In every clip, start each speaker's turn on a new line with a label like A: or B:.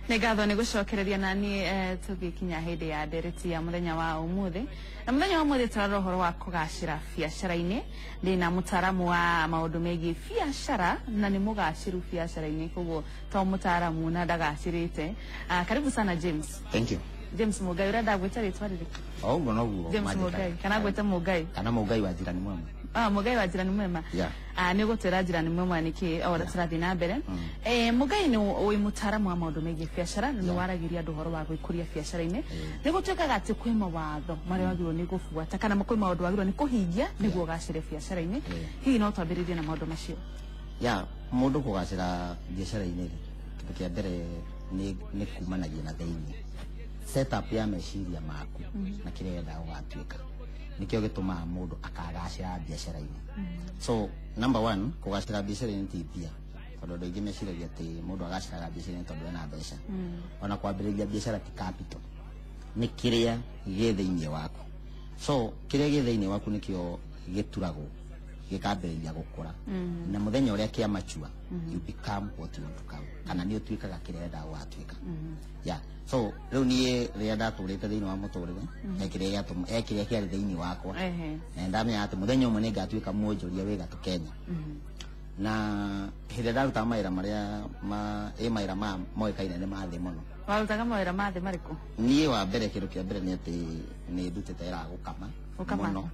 A: Negatho nigucokereria nani tugikinya hindi ya ndereti ya muthenya wa umuthi na muthenya wa umuthi turarora horo wa kugacira biacara-ini ndina mutaramu wa maundu megi biacara na ni mugaciru biacara-ini koguo to mutaramu na ndagacirite. Karibu sana James.
B: Thank you.
A: James Mugai urenda gwita ritwa riri?
B: Oh no
A: James Mugai kana gwita Mugai?
B: Kana Mugai wa jirani mwema.
A: Mugai wa jirani mwema.
B: Yeah.
A: Nigutira jirani mwema niki ora turathi na mbere. Mugai ni wi mutaramu wa maundu megi biacara ni waragiria andu horo wa gwikuria biacara-ini. Nigutwikaga ati kwi mawatho maria wagirwo ni gubuata kana kwi maundu wagirwo ni kuhingia niguo ugacire biacara-ini. Hihi no twambiririe na maundu macio?
B: Mundu kugacira biacara-ini ri kindu kia mbere ni kumanagia na thiini. Setup ya meciria maku na kirenda ugatuika nikio gituma mundu akagacira biacara-ini. So number 1 kugacira biacara-ini ti pia tondu ndoingi meciragia ati mundu agaciraga biacara-ini tondu ena mbeca. Ona kwambiriria biacara ti capital, ni kiria gi thiini waku. So kiria gi thiini waku nikio gituragwo gikambiriria gukura na muthenya uria kia machua you become what you want to become kana ni utuikaga kirenda ugatuika. So riu nie ria ndaturite thiini wa muturire ekiria kiari thiini wakwa na ndamenya ati muthenya umwe ningatuika mwonjoria wi gatu Kenya. Na hindi ndaruta mawira maria mawira ma moikaine ni mathi muno.
A: Warutaga mawira mathi mariku?
B: Nie wa mbere kindu kia mbere ni ati ni ndutite wira wa gukama muno.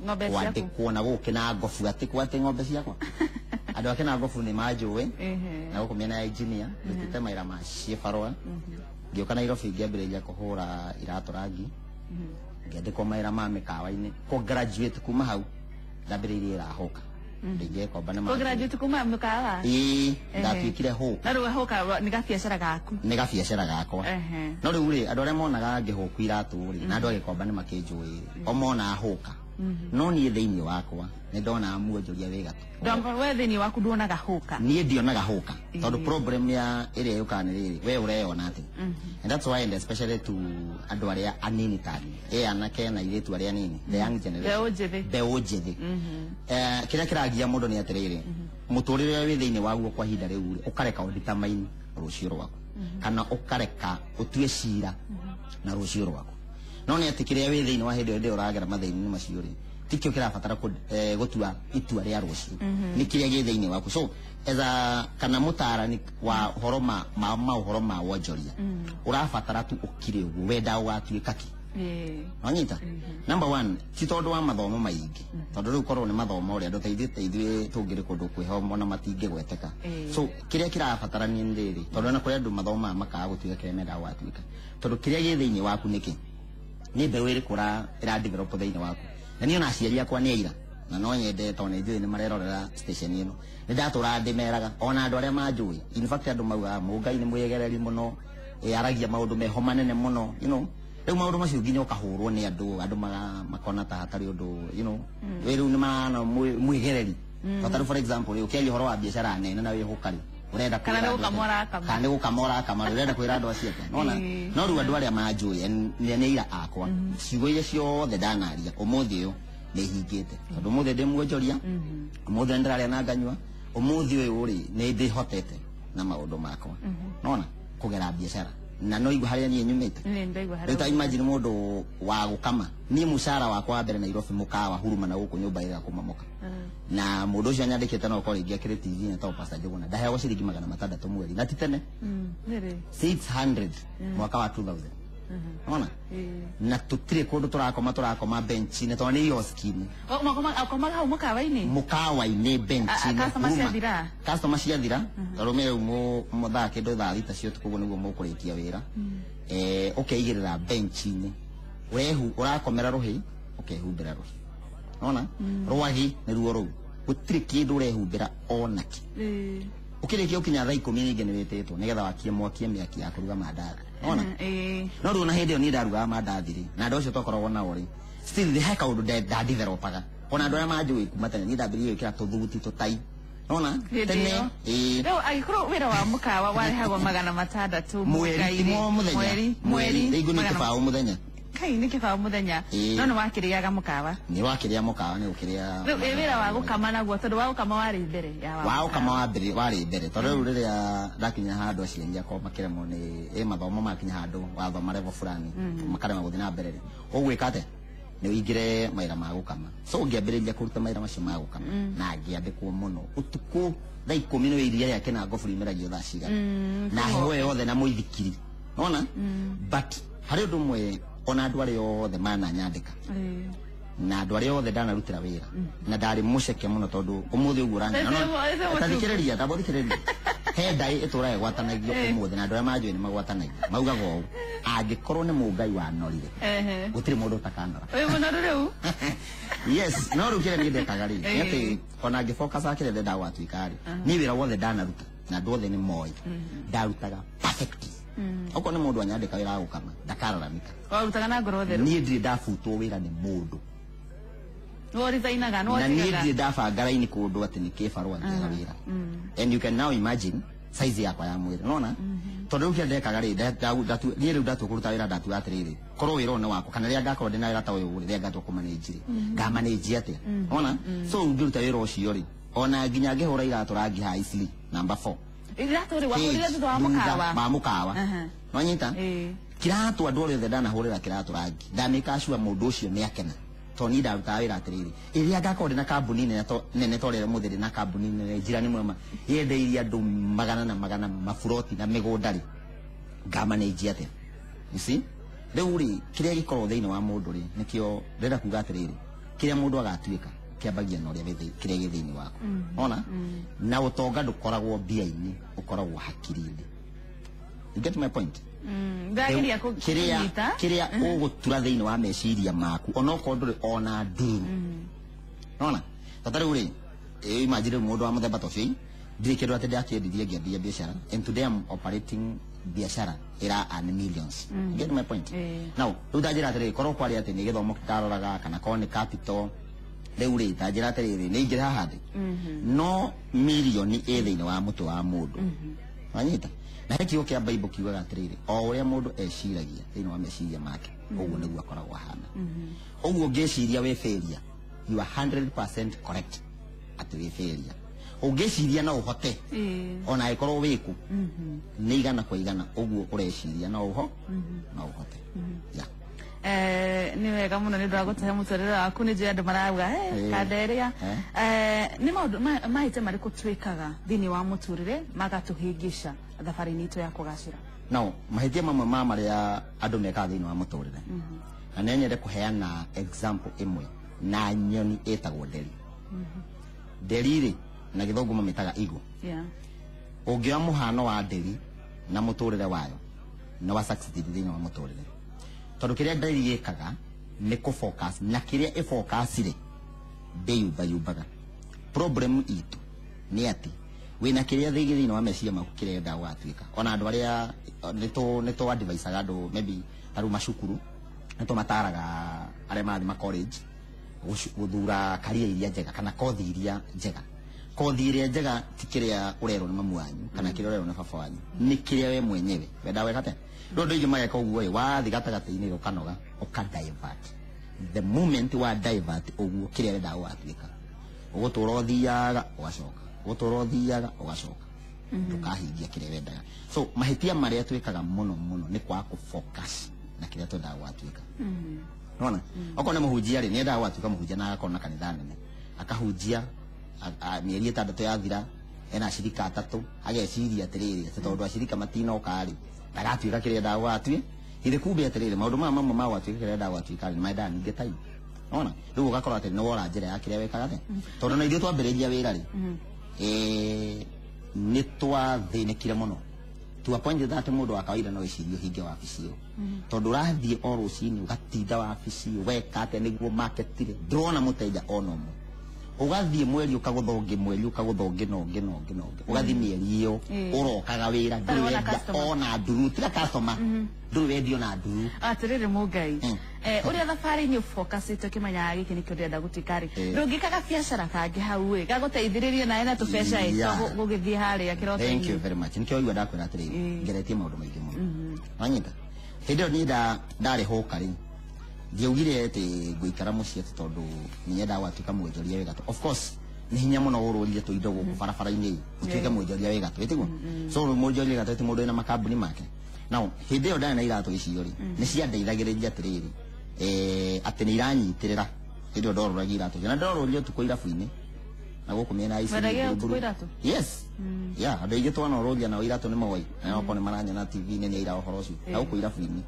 A: Ng'ombe ciaku
B: kuona gukina ngofu ati kwate ng'ombe ciakwa andu akina ngofu ni majuwe na guku miena ya engineer ndutite mawira ma cifarwa ngioka Nairobi ngiambiriria kuhura iratu rangi ngiandikwo mawira ma mikawa-ini ko graduate kuma hau ndambiririe irahoka ndige komba na
A: ko graduate kuma mikawa
B: ndatuikire hoka
A: na ruga hoka ni gabiacara gaku
B: ni gabiacara gakwa no riu ri andu aria monaga ngihoku iratu ri na andu agikomba ni makinjui o mona hoka no nie thiini wakwa ni ndona mwonjoria wi gatu
A: ndongo we thiini waku nduonaga hoka
B: nie ndionaga hoka tondu problem ya iria yukani riri we ureyona ati and that's why and especially to andu aria anini tani anake na iritu aria nini the young generation beo njithi kiria kiragia mundu ni atiriri muturire wi thiini waguo kwa hinda riu ukareka udetermine rucio rwaku kana ukareka utue cira na rucio rwaku no ni ati kiria wi thiini wa hindi ndio uragera mathaini macio ri tikio kirabatara gutua itua ria rucio ni kiria gi thiini waku. So eza kana mutarani wa horoma uhoro ma wonjoria urabatara tu ukire uguo wenda ugatuika ki anyita. Number 1 ti tondu wa mathomo maingi tondu riu korwo ni mathomo ri andu teithite ithuĩ tungiri kundu kwihomo na matingi gweteka. So kiria kirabatara ni ndiri tondu na kuri andu mathoma makaga gutuika kiria menda gwatuika tondu kiria gi thiini waku niki ni mbeu iri kura ira develop thiini waku na ni ona aciari akwa ni aira na no nyende tondu ithuĩ ni marerorera station ino ni ndatura ndimeraga ona andu aria manjui in fact andu mauga Mugai ni mwegereri muno aragia maundu meho manene muno riu maundu macio nginya ukahurwo ni andu makona ta hatari undu riu ni mana mwegereri taru for example ukiaria horo wa biacara nene na wi hukari urenda
A: kana
B: gukamora kama urenda kwira andu acio nona no riu andu aria manjui ni ira akwa ciugo iria ciothe ndanaria umuthi uyu ni hingite tondu umuthi ndi mwonjoria umuthi ndiraria na nganyua umuthi uyu ri ni ndihotete na maundu makwa nona kugera biacara na no igwa haria nie nyumite rita imagine mundu wa gukama ni mushara wakwa mbere Nairobi mukawa huruma na guku nyumba ira kumamoka na mundu ucio nyandikite no kori ngiakire TV na to Pastor Njuguna ndaheagwo ciringi 600 mweri na titene 600 mwaka wa 2000 ona na tutire kundu turakoma bench ni to ni yoskini
A: makoma hau
B: mukawa-ini bench customer ciathira rume muthaa kindu thaa thita cio tukuguo niguo mukurikia wira ukeigirira bench-ini urakomera ruhi ukehumbira ruhi ona rwagi ni ruo ruu gutire kindu urehumbira onaki ukirikia ukinya thaa 10 ningi ni wititwo nigetha wakie mwakie miaki ya kuruga mandathi ona no riu na hindi ni ndaruga mandathi ri na andu acio tokoragwo nao ri still he kaundu ndadevelopaga ona andu aria manjui kuma tene ni ndambirie gwikira tuthuguti tutai ona tene
A: riu agikoro wira wa mukawa warehagwo 600
B: mweri riu ni kibao muthenya
A: Hai nä kä ba må thenya no nä wakä rä aga må kawa
B: nä wakä rä a må kawa nä gå kä rä a
A: wä ra wa gå kama naguo tondå wa gå kama warä mbere
B: wa gå kama warä mbere tondå rä u rä rä a ndakinya handå aciari akwa makeremwo nä mathomo makinya handå wathoma revo fulani makarema gå thiä na mbere å gwä ka atä nä å ingä re mawä ra ma gå kama so ngä ambä rä ria kå ruta mawä ra macio ma gå kama na ngä andä kwo må no å tukå thaa 10 nä wä iria rä ake na ngobå rimäragio thaa cigana na heho yothe na må ithikiri ona but harä å ndå mwe ona andå arä othe mananyandä ka na andå arä othe ndanarutä ra wä ra na ndarä må ceke må no tondå å må thä å guo ũranyona rä ria ndambåthikä rä ria he ndaä ä tå raga gwatanagio å må thä na andå arä a manjå nä magwatanagia maugaga å angä korwo nä må ngai wanorire gå tirä må ndå utakanora yes no rä u kä rä nä ndekaga rä nä atä ona ngä boka kä rä ndenda gwatuä ka rä niä wä ra wothe ndanaruta na andå othe nä moä ndarutaga okorwo nä må ndå anyandä ka wä ra gå kama ndakararamika niä ndirä ndabutwo wä ra nä må ndå na niä ndirä ndabanga raini kå ndå atä nä kä barå angäaga wä ra and you can now imagine size yakwa ya mwä rä nona tondå rä u kä ndekaga rä niä rä u ndatua kå ruta wä ra ndatua atä rä rä korwo wä ra one wakwa kana rä a ngakorwo ndä na wä ra ta å yå rä rä a ngatua kå manä njirä ngamanä njia atä ona so ngä ruta wä ra å cio rä ona nginya ngä hå ra iratå rangi haiciri number 4 ma må kawa nwanyita kiratå andå arä othe ndanahå rä ra kä ratå rangi ndamä ka cua må ndå å cio nä akena to ni ndarutaga wä ra atä rä rä ä rä a ngakorwo ndä na kambuni nene torere må thä rä na kambuni nene njirani mwema yendeirie andå magana na magana maburoti na mä gå nda rä ngamanä njia atä rä u rä kä rä a gä korwo thä inä wa må ndå rä nä kä o ndärenda kuga atä rä rä kä rä a må ndå agatuä ka kä ambagia na å rä a kä rä a gä thä inä waku ona na å tonga ndå koragwo mbia-inä å koragwo hakiri-inä you get my point kä rä a å gå tura thä inä wa meciria maku onokorwo ndå rä ona nduru ona tata rä u rä imagine må ndå wa må themba ta å cio ndirä kä ndå atä ndakiendirie ngĩambia biacara and today I'm operating biacara ĩra earn millions you get my point now rĩu ndanjĩra atä rä korwo kwarĩ atä nĩ gĩthomo ndaroraga kana korwo nĩ capital rä u rä ndanjĩra atä rä nĩ ingĩrĩ haha ndĩ no mirioni ĩ thĩinĩ wa mũtwe wa mũndũ wanyita na he kiugo kia Bible kiugaga atiriri o uria mundu eciragia thiini wa meciria make uguo niguo akoragwo ahana uguo ngeciria we failure you are 100% correct ati we failure ungeciria na uhote ona ikorwo wiku ni igana kwa igana uguo ureciria na uho na uhote
A: ni wega muno ni ndwa gutahe mutorere waku ni andu marauga kanderia ni maundu mahite mariku twikaga thini wa muturire magatuhingisha thabari-inĩ itũ ya kũgacĩra
B: no mahĩtia mamwe ma marĩa andũ mekaga thĩinĩ wa mũtũrĩre na nĩ nyende kũheana example ĩmwe na nyoni ĩtagwo nderi nderi rĩ na gĩthũngũ mamĩtaga eagle ũngĩoya mũhano wa nderi na mũtũrĩre wayo na wa succeed thĩinĩ wa mũtũrĩre tondũ kĩrĩa nderi gĩkaga nĩ kũ-focus na kĩrĩa ĩ-focus rĩ ndĩyumbayumbaga problem itũ nĩ atĩ wina kiria thĩinĩ wa meciria maku kĩrĩa enda gwatuĩka ona andũ arĩa nĩ tũ advice andũ maybe arũ macukuru nĩ tũmataraga arĩa marathiĩ ma college gũthura career iria njega kana kothi iria njega kothi iria njega ti kĩrĩa ũrerwo nĩ mamu wanyu kana kĩrĩa ũrerwo nĩ baba wanyu nĩ kĩrĩa we mwenyewe wenda weka atĩa rĩu andũ aingĩ mageka ũguo wathiĩ gatagatĩ-inĩ ũkanoga ũka-divert the moment wa divert ũguo kĩrĩa wendaga gwatuĩka ũgũtũra ũthiaga ũgacoka gũtũra ũthiaga ũgacoka ndũkahingia kĩrĩa wendaga so mahĩtia marĩa twĩkaga mũno mũno nĩ kwaga kũ-focus na kĩrĩa twendaga gwatuĩka nona okorwo nĩ mũhunjia rĩ nĩendaga gwatuĩka mũhunjia na agakorwo na kanitha nene akahunjia mĩeri 6 yathira ena acirika 3 ageciria atĩrĩrĩ atĩ tondũ acirika matinoka rĩ ndagatuĩka kĩrĩa endaga gwatuĩ ithe kumbe atĩrĩrĩ maũndũ maya mamwe ma gwatuĩka kĩrĩa endaga gwatuĩka rĩ nĩmendaga ningĩ time nona rĩu ũgakorwo atĩ nĩ wora njĩra ya kĩrĩa wekaga te tondũ na ithuĩ twambĩrĩria wĩra rĩ nĩ twathĩnĩkire mũno to a point that mũndũ wa kawaida no ecirie hinge wabici ĩyo tondũ ũrathiĩ o rũcinĩ ũgatinda wabici weka atĩa nĩguo market rĩ ndũrona mũteja ona ũmwe ugathie mweri ukagutha ungi mweri ukagutha ungi no ungi no ungi no ungi ugathie mieri iyo urokaga wira ndurenda ona nduru tira customer nduru wendio na nduru
A: atiriri mugai uria thabari ni focusite kimenya giki ni kĩrĩa ndagutikari ndungikaga biacara kangi hau we gaguteithiririe nae na tubeca gugithie haria kirota
B: thank you very much nikio igwa ndakwira atiriri ngeretie maundu maingi muno wanyita hindi ni ndarĩ hoka rĩ ndiaugire ati guikara mucie tondu ninyenda gwatuika mwenjoria wega of course ni hinya muno ururie tu indo guku barabara-ini utuike mwenjoria wega tu itigo so mwenjoria wega tu mundu ina makambuni make now hindi yo ndana iratu icio ri ni cia ndeithagiriria atiriri ati ni iranyitirira hindi ndoruragia iratu na ndoruria tuko irabu-ini na guku miena ici yes yeah andu aige twana ururia na iratu ni mawai na okone maranya na TV ni ira uhoro ucio na guku irabu-ini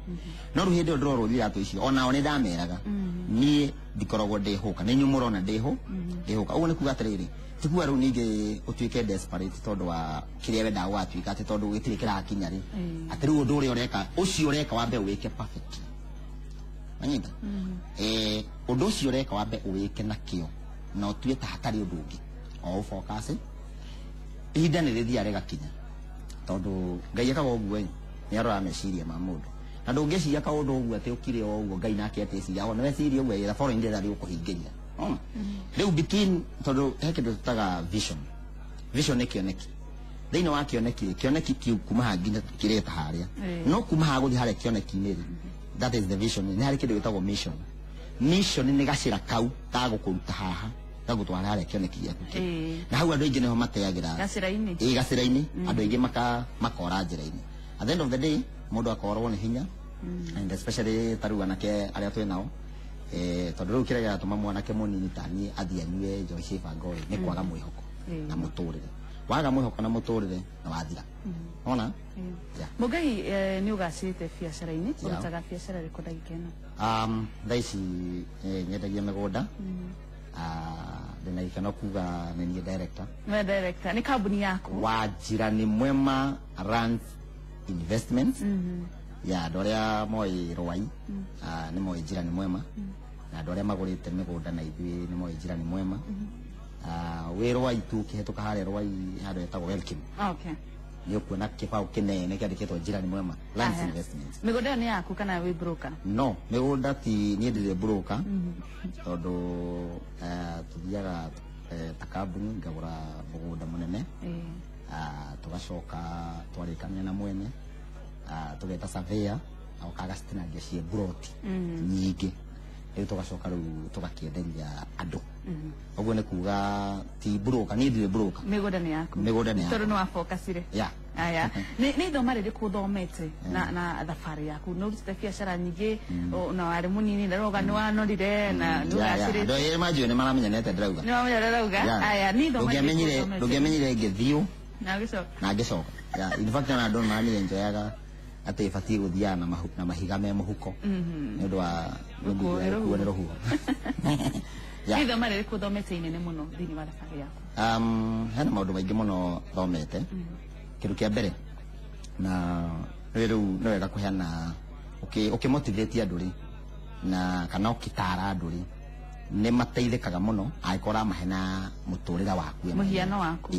B: no ru hindi ndoruria iratu icio ona oni ndameraga nie ndikoragwo ndihuka ni nyumurona ndihuka uguo ni kuga atiriri tikuwa ru ninge utuike desperate tondu wa kiria wenda gwatuika ati tondu gitire kirakinya ri ati ru undu uria ureka ucio ureka wambe wike perfect anyita undu ucio ureka wambe wike na kio na utuite hatari undu ungi o focus ihinda ni rithia rigakinya tondu ngai akaga uguo ni arora meciria ma mundu na ndungiciria kaundu uguo ati ukire o uguo ngai nake ati ciria ona weciria uguo ira foreign day ari ukuhingiria riu between tondu heke tutaga vision ni kioneki thiini wa kioneki kiu kuma hanginya kireta haria no kuma haguthi haria kioneki ni that is the vision ni hari kindu gitagwo mission ni gacira kau gagukuruta haha gagutwara haria kioneki giaku na hau andu aingi niho mateagira gacira-ini andu aingi makora njira-ini at the end of the day mundu akorwo ni hinya and especially taru anake aria twi nao tondu riu kiria giratuma mwanake munini tani athie anyue njohi cia ibango ni kwaga mwihoko na muturire waga mwihoko na muturire na wathira ona
A: Mugai ni ugacite biacara-ini urutaga biacara riku ndagikeno
B: thaici nyendagia migunda ndina gikeno kuga ni nie director
A: ni kambuni yako
B: wa Jirani Mwema Runs Investments ya doria moi Rwai ni moi Jirani Mwema na doria magurite migunda na ithui ni moi Jirani Mwema we Rwai tu kihituka hare Rwai handu etagwo Welcome ni ukuona kibao kinene kiandikitwo Jirani Mwema Runs Investments
A: migunda ni yaku kana we broker
B: no migunda ti ni ndire broker tondu tuthiaga takambuni ngagura mugunda munene tugacoka twarikania na mwene tugeta surveyor aukaga stinagia cie broti nyingi riu tugacoka riu tugakienderia andu uguo ni kuga ti broker ni ndire broker
A: migunda ni yaku tondu no afocusire aya ni thoma riri kuthomete na thafari yaku no rutite biacara nyingi na wari munini ndaroga ni wanonire na ni ugacire
B: ndo ye majio ni maramenya nete ndirauga
A: ni maramenya ndirauga aya ni thoma
B: ndugemenyire ngithio
A: na
B: ngicoka in fact na ndo mami enjoyaga ati ifati guthia na mahiga me muhuko ni undu wa kuonera huo
A: ni thoma riri kuthomete inene muno thini wa thafari yaku
B: hena maundu maingi muno thomete kindu kia mbere na riu no wega kuheana ukimotivate andu ri na kana ukitara andu ri ni mateithikaga muno aikora mahena muturira waku
A: muhiano waku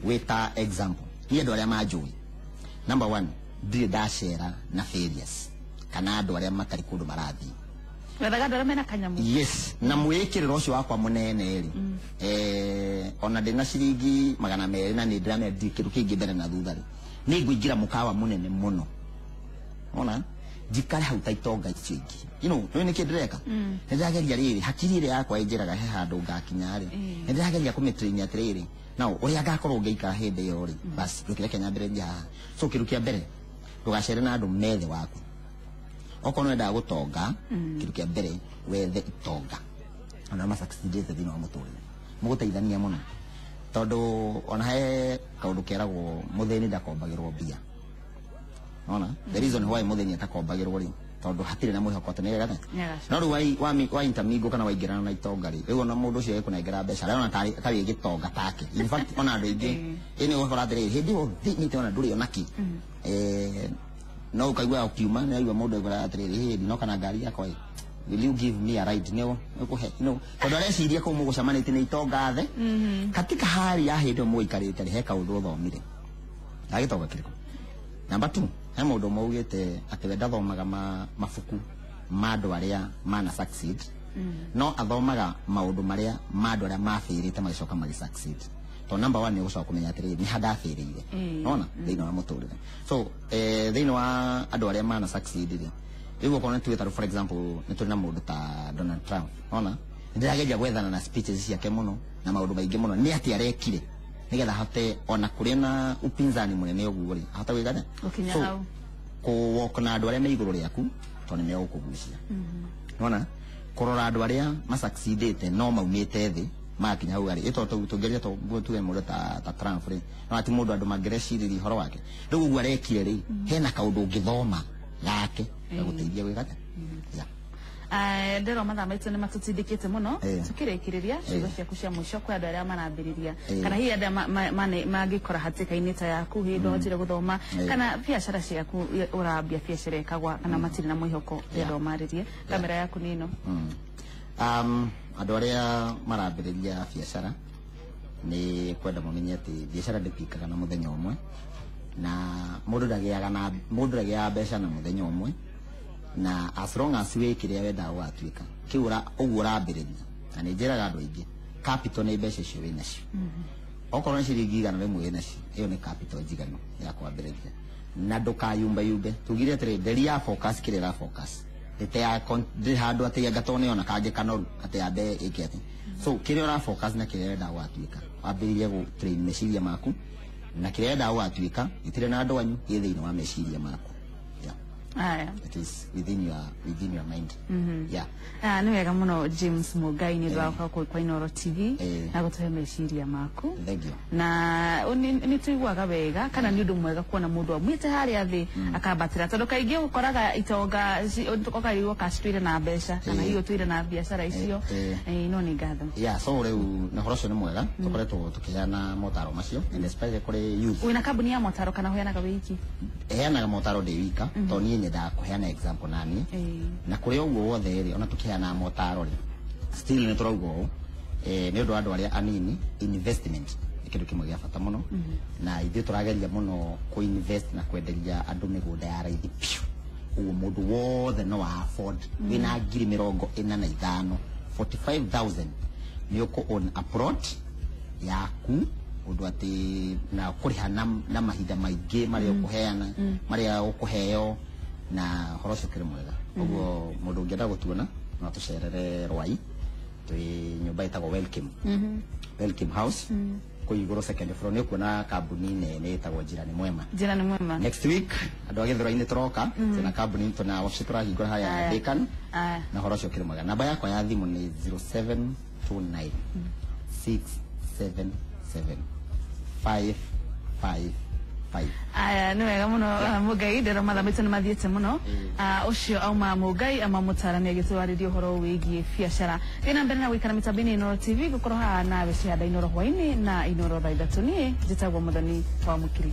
B: wita example ni andu aria manjui number 1 ndire ndacera na failures kana andu aria matari kundu marathi
A: wethaga andu aria mena kanyamu
B: yes na mwikirira ucio wakwa munene ri ona ndina ciringi 200 na ni ndira kindu kingi mbere na thutha ri ni nguingira mukawa munene muno ona jikare hau taitonga icio ingi ni kindireka ndirageria riri hakiri ri yakwa injiraga he handu ngakinya ri ndirageria kumitrain atiriri na uria ngakorwo ngeikara hindi yo ri bas ndukire Kenya mbere ya so kindu kia mbere ndugacere na andu methe waku okono enda gutonga kindu kia mbere wethe itonga ona ma succeed thini wa muturire muguteithania muno tondu ona he kaundu keragwo muthini ndakombagirwo mbia ona the reason why muthini atakombagirwo ri tondu hatire na mwihoko atenega no ru wa intermingo kana waingirana na itonga ri riu ona mundu ucio ekunengera mbeca riu ona tari gitonga take in fact ona andu ingi ini ukora atiriri hindi o thini te ona nduri onaki no ukaigua ukiuma na aigua mundu egura atiriri hindi no kana ngari yakwa will you give me a ride no ukuhe no tondu areciria kuu mugucamanite ni itonga the katika hali ya hindi muikarite ri he kaundu uthomire agitonga kiriko number 2 he mundu maugite ati we ndathomaga mabuku ma andu aria mana succeed no athomaga maundu maria ma andu aria mafirite magicoka magi succeed to number 1 ni gucoka kumenya atiri ni hada afirire nona thini wa muturire so thini wa andu aria mana succeed ri Riu ko na Twitter for example ni tuna mundu ta Donald Trump ona ndirageria gwethana na speeches ciake muno na maundu maingi muno ni ati arekire nigetha hate ona kuri na upinzani munene uguo ri hata wigana
A: ukinya
B: ko walk na andu aria me iguru riaku to ni me ukugucia ona korora andu aria masucceedete no maumite thi makinya hau ari ito tungeria to tuwe mundu ta Trump ri no ati mundu andu mangireciriri horo wake riu uguo arekire ri hena kaundu ngithoma yake guteithia wigana
A: ndero mathaa maitũ nĩ matũtindĩkĩte mũno tũkĩrĩkĩrĩria ciugo ciaku cia mũico kwa andũ arĩa marambĩrĩria kana hihi andũ mangĩkora hatĩka-inĩ ta yaku hĩndĩ ũhotire gũthoma kana biacara ciaku ũrambia biacara ĩkagwa kana matirĩ na mwĩhoko rĩenda ũmarĩrie kamera yaku nĩ ĩno
B: andũ arĩa marambĩrĩria biacara nĩ kwenda mũmenye atĩ biacara ndĩtikaga na mũthenya ũmwe na mũndũ ndagĩaga mbeca na mũthenya ũmwe na as long as we kiria wenda gwatuika kiura uguo urambiriria na ni njiraga andu aingi capital ni mbeca cio wina cio okorwo ni ciringi 100 wina cio iyo ni capital njigano ya kwambiriria na ndukayumba yumbe tugire atiri nderi ya focus kirira focus ite ya ndi handu ati ngatone ona kange kanoru ati ambe ikiati so kiria ura focus na kiria wenda gwatuika wambiririe gu train meciria maku na kiria wenda gwatuika itire na ndwanyu githiini wa meciria maku. It is within your mind. Yeah.
A: Nĩ wega mũno James Mugai nĩ ndwaka kwa Inooro TV na gũtũhe meciria maku.
B: Thank you.
A: Na nĩ tuiguaga wega kana nĩ ũndũ mwega kuona mũndũ amwĩte harĩa thĩ akambatĩra tondũ kaingĩ ũkoraga itonga ũkaigua kacitũire na mbeca kana hiyo tũire na biacara icio no nĩ ngatho.
B: Yeah, so rĩu na horo ũcio nĩ mwega tũkoretwo tũkĩheana motaro macio and especially kũrĩ youth.
A: Wĩna kambuni ya motaro kana ũheanaga wĩ iki?
B: Heanaga motaro ndĩ wika to niĩ nyendaga kũheana example nani na kuri uguo wothe ri ona tukiheana motaro ri still ni turauga ũũ ni undu andu aria anini investment ikindu kimwe gia bata muno na ithuĩ turageria muno ku invest na kwenderia andu migunda ya raithi piu uguo mundu wothe no afford wina 45,000 45,000 ni uko on a plot yaku undu ati na kuriha na mahinda maingi maria ukuheana maria ukuheo na horo cio kĩrĩ mwega ũguo mũndũ ũngĩenda gũtuona no tũcerere Rwai twĩ nyũmba ĩtagwo Welcome House kũ igũrũ second floor nĩ kuona kambuni nene ĩtagwo Njĩra nĩ Mwema next week andũ a Gĩthũrai-inĩ tũroka twĩna kambuni tũna office tũrahingũra haya Decan na horo cio kĩrĩ mwega namba yakwa ya thimũ nĩ 0729 677 555.
A: Nĩ wega mũno Mugai ndero mathaa maitũ nĩ mathiĩte mũno ũcio auma Mugai ama mũtarani agĩtwarĩria ũhoro wĩgiĩ biacara ĩna mbere na gũikara mĩtambo-inĩ Inooro TV gũkorwo haha nawe cianda Inooro hwainĩ na Inooro thaa ithatũ niĩ njĩtagwo Mũthoni wa Mũkiri.